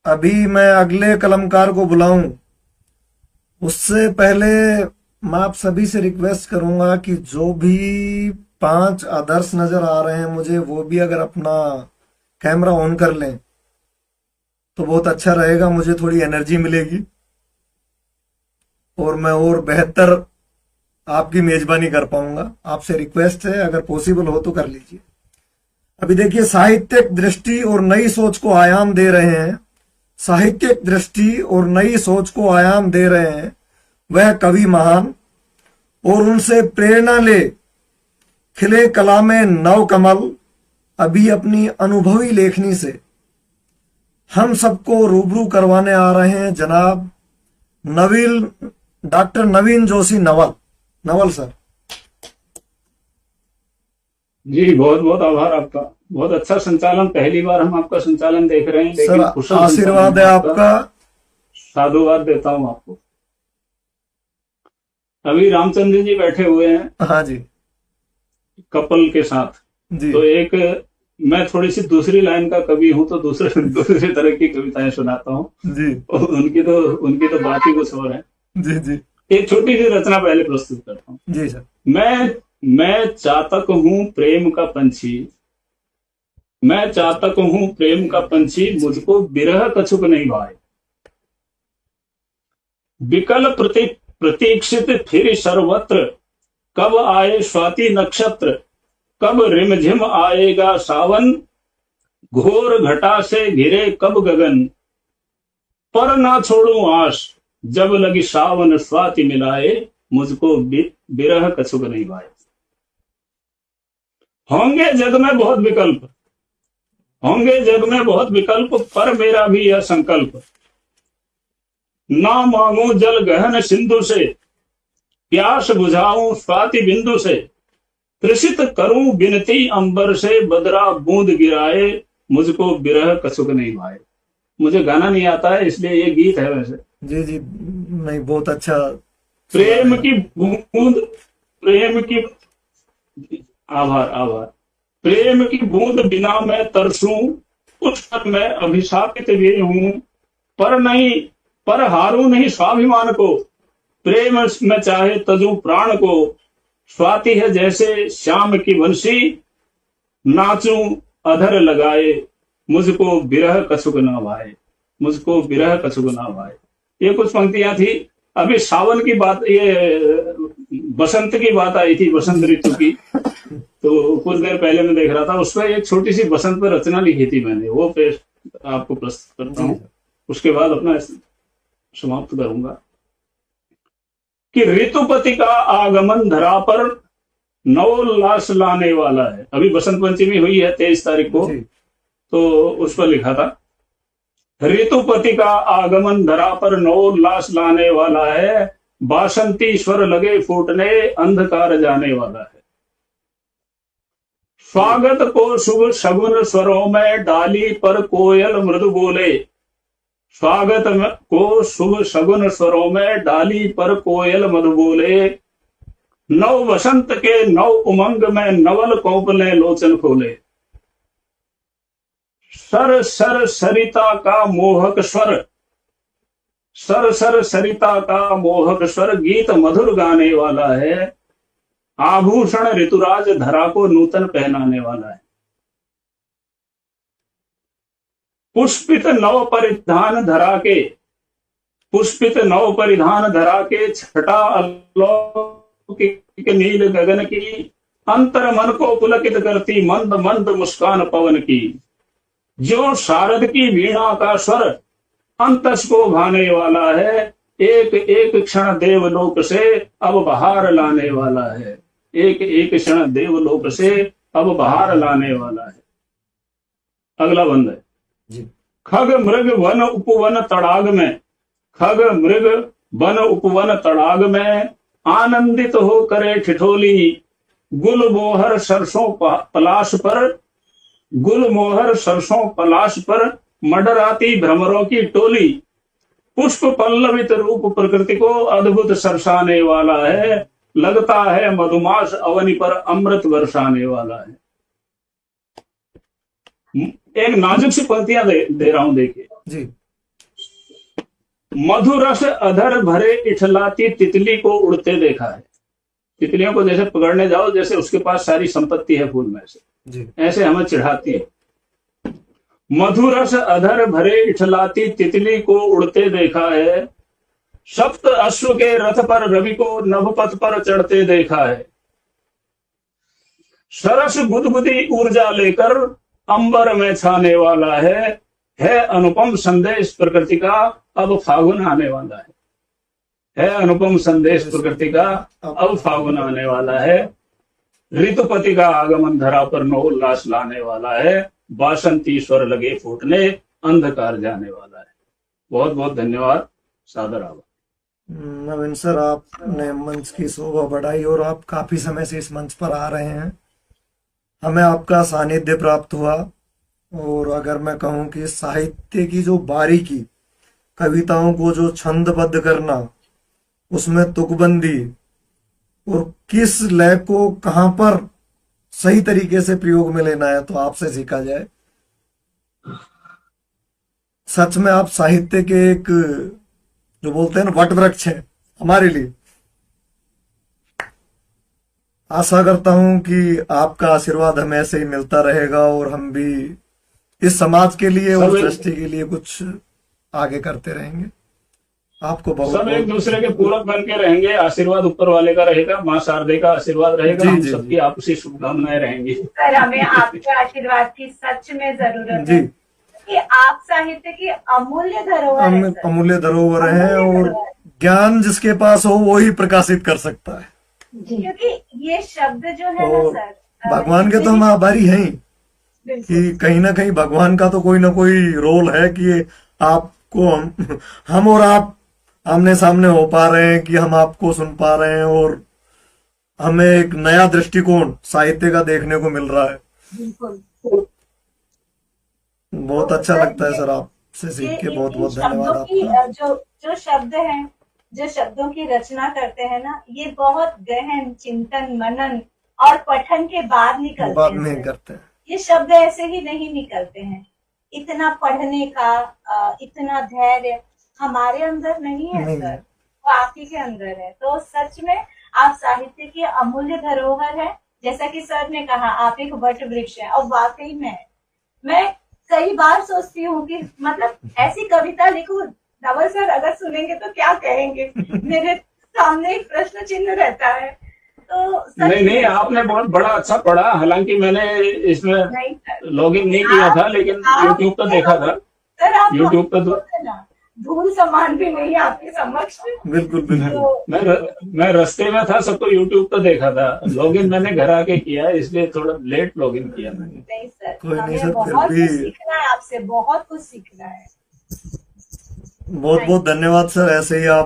अभी मैं अगले कलमकार को बुलाऊं उससे पहले मैं आप सभी से रिक्वेस्ट करूंगा कि जो भी 5 आदर्श नजर आ रहे हैं मुझे, वो भी अगर अपना कैमरा ऑन कर लें तो बहुत अच्छा रहेगा। मुझे थोड़ी एनर्जी मिलेगी और मैं और बेहतर आपकी मेजबानी कर पाऊंगा। आपसे रिक्वेस्ट है, अगर पॉसिबल हो तो कर लीजिए। अभी देखिए, साहित्यिक दृष्टि और नई सोच को आयाम दे रहे हैं। साहित्यिक दृष्टि और नई सोच को आयाम दे रहे हैं वह कवि महान, और उनसे प्रेरणा ले खिले कला में नव कमल। अभी अपनी अनुभवी लेखनी से हम सबको रूबरू करवाने आ रहे हैं जनाब नवीन, डॉक्टर नवीन जोशी नवल। नवल सर। जी, बहुत बहुत आभार आपका। बहुत अच्छा संचालन, पहली बार हम आपका संचालन देख रहे हैं, सर लेकिन कुशल संचालन आशीर्वाद है है आपका। आपका। साधुवाद देता हूं आपको। अभी रामचंद्र जी बैठे हुए हैं हाँ जी। कपल के साथ। जी तो एक, मैं थोड़ी सी दूसरी लाइन का कवि हूं, तो दूसरे दूसरे तरह की कविताएं सुनाता हूं। जी और उनकी तो बात ही कुछ और है। जी जी एक छोटी सी रचना पहले प्रस्तुत करता हूं। जी सर। मैं चातक हूं प्रेम का पंछी। मैं चातक हूं प्रेम का पंछी, मुझको बिरह कछुक नहीं भाए। विकल प्रतीक्षित फिर सर्वत्र, कब आए स्वाति नक्षत्र। कब रिमझिम आएगा सावन, घोर घटा से घिरे कब गगन। पर ना छोड़ूं आस, जब लगी सावन स्वाति मिलाए। मुझको बिरह कछुक नहीं भाए। होंगे जग में बहुत विकल्प, होंगे जग में बहुत विकल्प, पर मेरा भी यह संकल्प। ना मांगू जल गहन सिंधु से, प्यास बुझाऊं स्वाति बिंदु से। कृषित करूं बिनती अंबर से, बदरा बूंद गिराए। मुझको बिरह कछुक नहीं भाए। मुझे गाना नहीं आता है, इसलिए ये गीत है वैसे। जी जी, नहीं बहुत अच्छा सुना प्रेम है। की बूंद, प्रेम की, आभार आभार। प्रेम की बूंद बिना मैं तरसूं, उस पर मैं अभिशापित भी हूं। पर नहीं, पर हारूं नहीं स्वाभिमान को, प्रेम में चाहे तजू प्राण को। स्वाति है जैसे श्याम की वंशी, नाचूं अधर लगाए। मुझको बिरह कछुक ना भाए। मुझको बिरह कछुक ना भाए। ये कुछ पंक्तियां थी। अभी सावन की बात, ये बसंत की बात आई थी, बसंत ऋतु की। तो कुछ देर पहले मैं देख रहा था, उसमें एक छोटी सी बसंत पर रचना लिखी थी मैंने, वो पेश आपको प्रस्तुत करता जी हूँ। उसके बाद अपना समाप्त करूंगा कि ऋतुपति का आगमन धरा पर नवोल्लास लाने वाला है। अभी बसंत पंचमी हुई है 23 तारीख को, जी तो उस पर लिखा था, ऋतुपति का आगमन धरा पर नवोल्लास लाने वाला है। बासंती स्वर लगे फूटने, अंधकार जाने वाला है। स्वागत को शुभ शगुन स्वरों में, डाली पर कोयल मृदु बोले। स्वागत को शुभ शगुन स्वरों में, डाली पर कोयल मधु बोले। नव बसंत के नव उमंग में, नवल कौपले लोचन खोले। सर सर सरिता का मोहक स्वर, सर सर सरिता का मोहक स्वर, गीत मधुर गाने वाला है। आभूषण ऋतुराज धरा को नूतन पहनाने वाला है। पुष्पित नव परिधान धरा के, पुष्पित नव परिधान धरा के, छटा अलौकिक नील गगन की। अंतर मन को पुलकित करती मंद मंद मुस्कान पवन की। जो शारद की वीणा का स्वर, अंतस को भाने वाला है। एक एक क्षण देवलोक से अब बहार लाने वाला है। एक एक क्षण देवलोक से अब बहार लाने वाला है। अगला बंद है। जी खग मृग वन उपवन तड़ाग में, खग मृग वन उपवन तड़ाग में, आनंदित हो करे ठिठोली। गुल मोहर सरसों पलाश पर, गुल मोहर सरसों पलाश पर, मडराती भ्रमरों की टोली। पुष्प पल्लवित रूप प्रकृति को अद्भुत सरसाने वाला है। लगता है मधुमास अवनि पर अमृत बरसाने वाला है। एक नाजुक सी पंक्तियां दे रहा हूं, देखिए। जी मधुरस अधर भरे इठलाती तितली को उड़ते देखा है। तितलियों को जैसे पकड़ने जाओ, जैसे उसके पास सारी संपत्ति है फूल में से, जी। ऐसे हमें चिढ़ाती है। मधुरस अधर भरे इठलाती तितली को उड़ते देखा है। सप्त अश्व के रथ पर रवि को नभपथ पर चढ़ते देखा है। सरस गुदगुदी ऊर्जा लेकर अंबर में छाने वाला है अनुपम संदेश प्रकृति का, अब फागुन आने वाला है अनुपम संदेश प्रकृति का, अब फागुन आने वाला है। ऋतुपति का आगमन धरा पर नवोल्लास लाने वाला है। बासंती स्वर लगे फूटने, अंधकार जाने वाला है। बहुत बहुत धन्यवाद, सादर आभार। नवीन सर, आपने मंच की शोभा बढ़ाई और आप काफी समय से इस मंच पर आ रहे हैं, हमें आपका सानिध्य प्राप्त हुआ। और अगर मैं कहूं कि साहित्य की जो बारीकी, कविताओं को जो छंदबद्ध करना, उसमें तुकबंदी और किस लय को कहां पर सही तरीके से प्रयोग में लेना है, तो आपसे सीखा जाए। सच में आप साहित्य के एक, जो बोलते हैं ना, वट वृक्ष है हमारे लिए। आशा करता हूं कि आपका आशीर्वाद हमें ऐसे ही मिलता रहेगा और हम भी इस समाज के लिए और सृष्टि के लिए कुछ आगे करते रहेंगे। आपको बहुत सब एक दूसरे के पूरक बन के रहेंगे। आशीर्वाद ऊपर वाले का रहेगा, माँ शारदे का आशीर्वाद रहेगा, हम सबकी आपसी शुभकामनाएं रहेंगी। सर, हमें आपके आशीर्वाद की सच में जरूरत है कि आप साहित्य की अमूल्य धरोहर है, अमूल्य धरोहर है और ज्ञान जिसके पास हो वो ही प्रकाशित कर सकता है। क्योंकि ये शब्द जो है ना सर, भगवान के तो हम आभारी हैं कि कहीं ना कहीं भगवान का तो कोई ना कोई रोल है कि आपको हम और आप आमने सामने हो पा रहे हैं, कि हम आपको सुन पा रहे हैं और हमें एक नया दृष्टिकोण साहित्य का देखने को मिल रहा है। बिल्कुल। बहुत अच्छा लगता है सर, आपसे सीख के बहुत बहुत धन्यवाद आपका। जो शब्द हैं, जो शब्दों की रचना करते हैं ना, ये बहुत गहन चिंतन मनन और पठन के बाद निकलते हैं। ये शब्द ऐसे ही नहीं निकलते हैं। इतना पढ़ने का इतना धैर्य हमारे अंदर नहीं है सर, वो आप ही के अंदर है। तो सच में आप साहित्य की अमूल्य धरोहर है। जैसा कि सर ने कहा, आप एक वट वृक्ष है, और वाकई में मैं कई बार सोचती हूँ कि मतलब ऐसी कविता लिखूं, धवल सर अगर सुनेंगे तो क्या कहेंगे। मेरे सामने एक प्रश्न चिन्ह रहता है। तो नहीं, आपने बहुत बड़ा अच्छा पढ़ा। हालांकि मैंने इसमें लॉगिन नहीं किया था, लेकिन यूट्यूब पर देखा था। सर, आप यूट्यूब पर धूल समान भी नहीं है आपके समक्ष। बिल्कुल बिल्कुल। मैं रास्ते में था, सबको यूट्यूब पर देखा था। लॉगिन मैंने घर आके किया, इसलिए थोड़ा लेट लॉगिन किया मैंने। नहीं सर, कोई नहीं सर, बहुत कुछ सीखना है आपसे, बहुत कुछ सीखना है। बहुत बहुत धन्यवाद सर, ऐसे ही आप